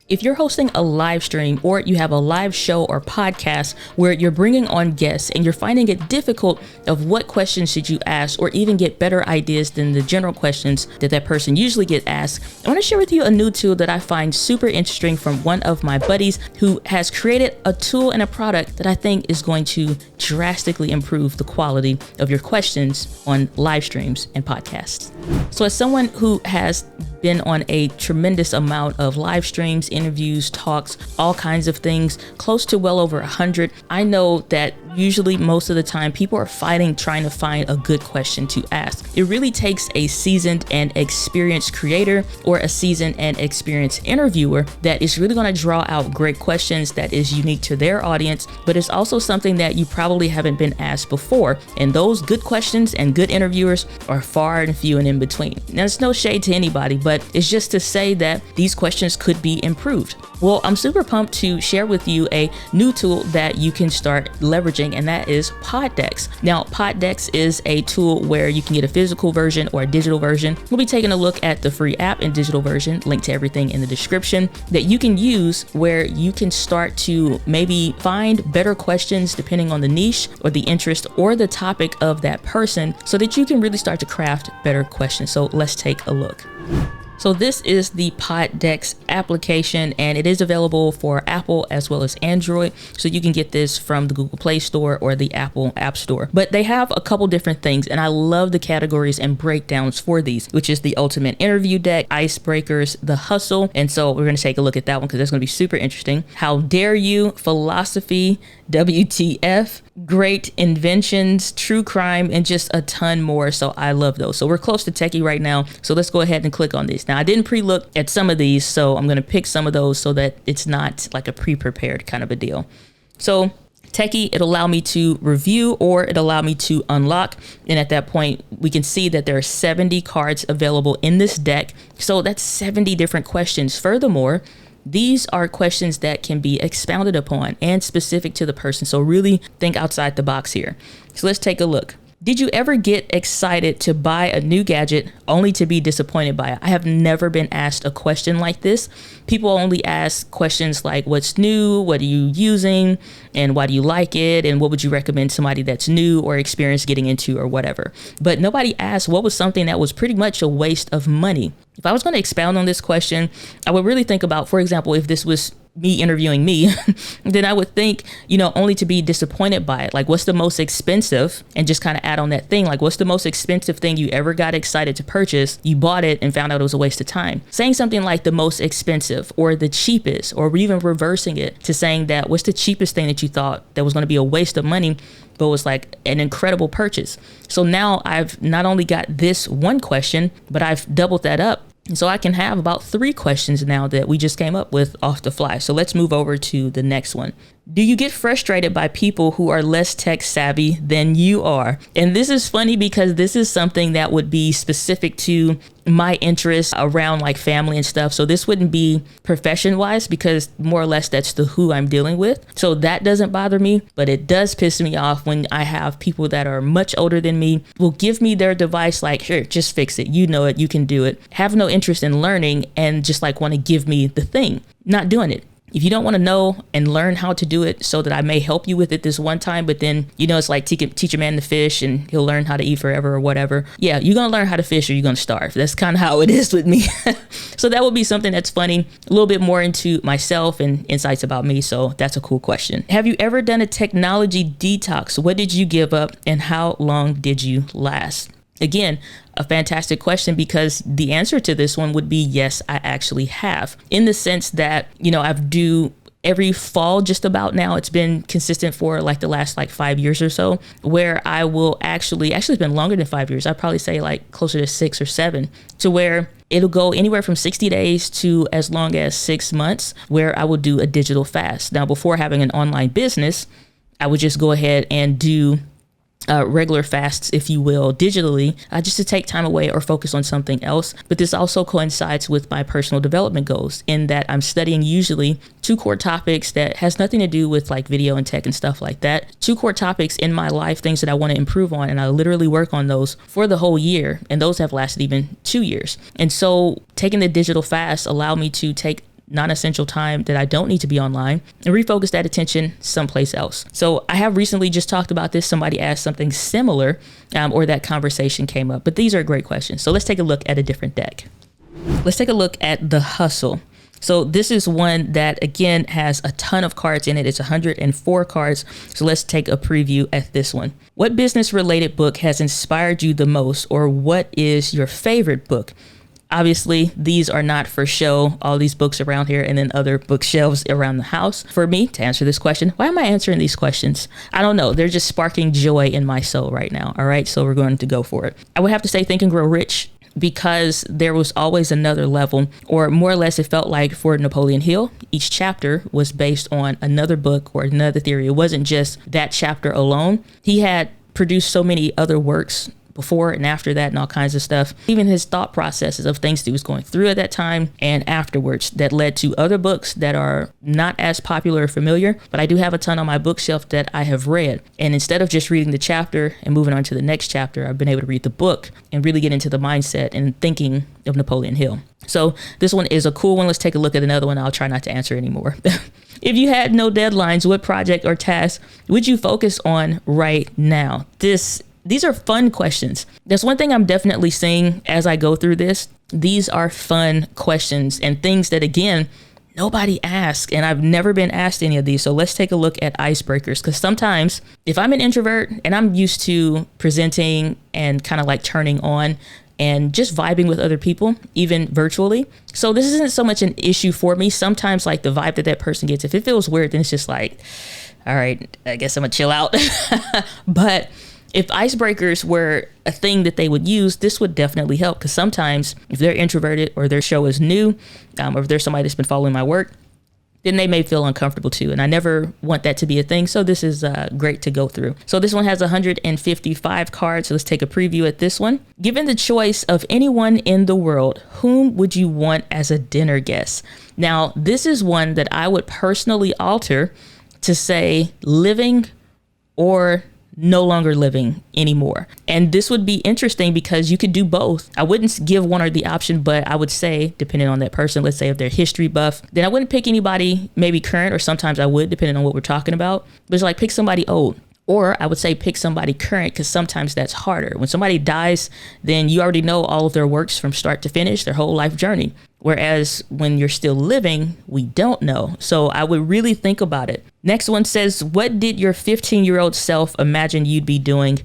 If you're hosting a live stream or you have a live show or podcast where you're bringing on guests and you're finding it difficult of what questions should you ask or even get better ideas than the general questions that person usually get asked, I want to share with you a new tool that I find super interesting from one of my buddies who has created a tool and a product that I think is going to drastically improve the quality of your questions on live streams and podcasts. So as someone who has been on a tremendous amount of live streams, interviews, talks, all kinds of things, close to well over 100. I know that usually most of the time people are fighting trying to find a good question to ask. It really takes a seasoned and experienced creator or a seasoned and experienced interviewer that is really going to draw out great questions that is unique to their audience, but it's also something that you probably haven't been asked before. And those good questions and good interviewers are far and few and in between. Now, there's no shade to anybody, but it's just to say that these questions could be improved. Well, I'm super pumped to share with you a new tool that you can start leveraging, and that is Poddex. Now, Poddex is a tool where you can get a physical version or a digital version. We'll be taking a look at the free app and digital version, link to everything in the description, that you can use where you can start to maybe find better questions depending on the niche or the interest or the topic of that person so that you can really start to craft better questions. So let's take a look. So this is the Poddex application, and it is available for Apple as well as Android. So you can get this from the Google Play Store or the Apple App Store. But they have a couple different things, and I love the categories and breakdowns for these, which is the Ultimate Interview Deck, Icebreakers, The Hustle. And so we're going to take a look at that one because that's going to be super interesting. How Dare You, Philosophy, WTF, Great Inventions, True Crime, and just a ton more. So I love those. So we're close to techie right now. So let's go ahead and click on these. Now, I didn't pre-look at some of these, so I'm going to pick some of those so that it's not like a pre-prepared kind of a deal. So techie, it'll allow me to review or it'll allow me to unlock. And at that point, we can see that there are 70 cards available in this deck. So that's 70 different questions. Furthermore, these are questions that can be expounded upon and specific to the person. So really think outside the box here. So let's take a look. Did you ever get excited to buy a new gadget only to be disappointed by it? I have never been asked a question like this. People only ask questions like, what's new? What are you using? And why do you like it? And what would you recommend somebody that's new or experienced getting into or whatever? But nobody asked what was something that was pretty much a waste of money. If I was going to expound on this question, I would really think about, for example, if this was me interviewing me, then I would think, only to be disappointed by it. Like, what's the most expensive? And just kind of add on that thing. Like, what's the most expensive thing you ever got excited to purchase? You bought it and found out it was a waste of time. Saying something like the most expensive or the cheapest, or even reversing it to saying that what's the cheapest thing that you thought that was going to be a waste of money, but was like an incredible purchase. So now I've not only got this one question, but I've doubled that up. And so I can have about 3 questions now that we just came up with off the fly. So let's move over to the next one. Do you get frustrated by people who are less tech savvy than you are? And this is funny because this is something that would be specific to my interests around like family and stuff. So this wouldn't be profession wise because more or less that's the who I'm dealing with. So that doesn't bother me, but it does piss me off when I have people that are much older than me will give me their device like, here, just fix it. You know it, you can do it. Have no interest in learning and just like want to give me the thing. Not doing it. If you don't want to know and learn how to do it so that I may help you with it this one time, but then, it's like teach a man to fish and he'll learn how to eat forever or whatever. Yeah, you're going to learn how to fish or you're going to starve. That's kind of how it is with me. So that would be something that's funny, a little bit more into myself and insights about me. So that's a cool question. Have you ever done a technology detox? What did you give up and how long did you last? Again, a fantastic question because the answer to this one would be yes, I actually have. In the sense that, I do every fall just about now. It's been consistent for like the last 5 years or so where I will actually it's been longer than 5 years. I'd probably say like closer to 6 or 7 to where it'll go anywhere from 60 days to as long as 6 months where I will do a digital fast. Now, before having an online business, I would just go ahead and do regular fasts, if you will, digitally, just to take time away or focus on something else. But this also coincides with my personal development goals in that I'm studying usually 2 core topics that has nothing to do with like video and tech and stuff like that. 2 core topics in my life, things that I want to improve on. And I literally work on those for the whole year. And those have lasted even 2 years. And so taking the digital fast allowed me to take non-essential time that I don't need to be online and refocus that attention someplace else. So I have recently just talked about this. Somebody asked something similar, or that conversation came up, but these are great questions. So let's take a look at a different deck. Let's take a look at the Hustle. So this is one that, again, has a ton of cards in it. It's 104 cards. So let's take a preview at this one. What business related book has inspired you the most, or what is your favorite book? Obviously, these are not for show, all these books around here and then other bookshelves around the house. For me to answer this question, why am I answering these questions? I don't know. They're just sparking joy in my soul right now. All right. So we're going to go for it. I would have to say Think and Grow Rich, because there was always another level, or more or less it felt like for Napoleon Hill, each chapter was based on another book or another theory. It wasn't just that chapter alone. He had produced so many other works before and after that and all kinds of stuff. Even his thought processes of things that he was going through at that time and afterwards that led to other books that are not as popular or familiar, but I do have a ton on my bookshelf that I have read. And instead of just reading the chapter and moving on to the next chapter, I've been able to read the book and really get into the mindset and thinking of Napoleon Hill. So this one is a cool one. Let's take a look at another one. I'll try not to answer anymore. If you had no deadlines, what project or task would you focus on right now? These are fun questions. That's one thing I'm definitely seeing as I go through this. These are fun questions and things that, again, nobody asks. And I've never been asked any of these. So let's take a look at icebreakers. Because sometimes if I'm an introvert and I'm used to presenting and kind of like turning on and just vibing with other people, even virtually. So this isn't so much an issue for me. Sometimes like the vibe that person gets, if it feels weird, then it's just like, all right, I guess I'm gonna chill out. But if icebreakers were a thing that they would use, this would definitely help. Because sometimes if they're introverted or their show is new, or if there's somebody that's been following my work, then they may feel uncomfortable too. And I never want that to be a thing. So this is great to go through. So this one has 155 cards. So let's take a preview at this one. Given the choice of anyone in the world, whom would you want as a dinner guest? Now, this is one that I would personally alter to say living or no longer living anymore. And this would be interesting because you could do both. I wouldn't give one or the option, but I would say, depending on that person, let's say if they're history buff, then I wouldn't pick anybody maybe current, or sometimes I would, depending on what we're talking about. But it's like pick somebody old. Or I would say pick somebody current, because sometimes that's harder. When somebody dies, then you already know all of their works from start to finish, their whole life journey. Whereas when you're still living, we don't know. So I would really think about it. Next one says, what did your 15-year-old self imagine you'd be doing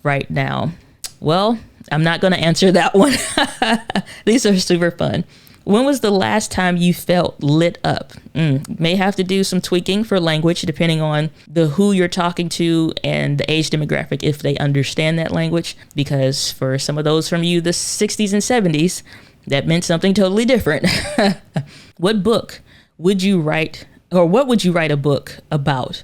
right now? Well, I'm not going to answer that one. These are super fun. When was the last time you felt lit up? May have to do some tweaking for language, depending on who you're talking to and the age demographic, if they understand that language. Because for some of those from you, the 60s and 70s, that meant something totally different. What book would you write, or what would you write a book about?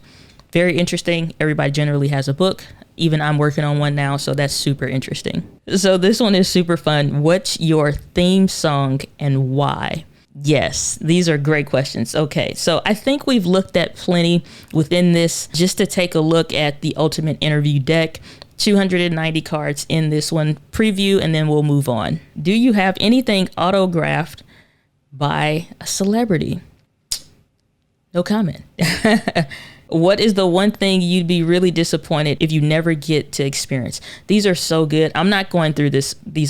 Very interesting. Everybody generally has a book. Even I'm working on one now, so that's super interesting. So this one is super fun. What's your theme song and why? Yes, these are great questions. Okay, so I think we've looked at plenty within this. Just to take a look at the Ultimate Interview deck, 290 cards in this one. Preview, and then we'll move on. Do you have anything autographed by a celebrity? No comment. What is the one thing you'd be really disappointed if you never get to experience? These are so good. I'm not going through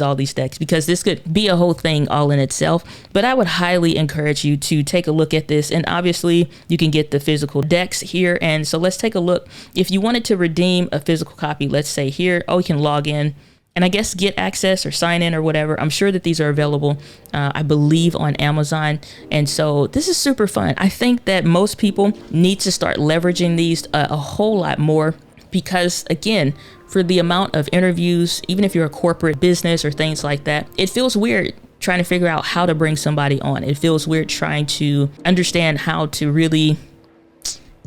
all these decks because this could be a whole thing all in itself, but I would highly encourage you to take a look at this. And obviously you can get the physical decks here. And so let's take a look. If you wanted to redeem a physical copy, let's say here, you can log in and I guess get access or sign in or whatever. I'm sure that these are available, I believe, on Amazon. And so this is super fun. I think that most people need to start leveraging these a whole lot more because, again, for the amount of interviews, even if you're a corporate business or things like that, it feels weird trying to figure out how to bring somebody on. It feels weird trying to understand how to really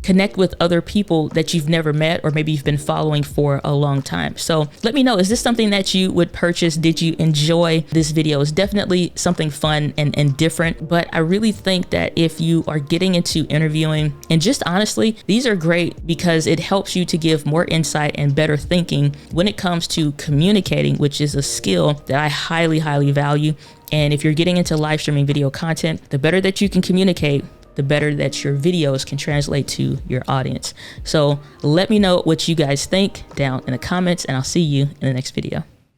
connect with other people that you've never met, or maybe you've been following for a long time. So let me know, is this something that you would purchase? Did you enjoy this video? It's definitely something fun and different, but I really think that if you are getting into interviewing, and just honestly, these are great because it helps you to give more insight and better thinking when it comes to communicating, which is a skill that I highly, highly value. And if you're getting into live streaming video content, the better that you can communicate, the better that your videos can translate to your audience. So let me know what you guys think down in the comments, and I'll see you in the next video.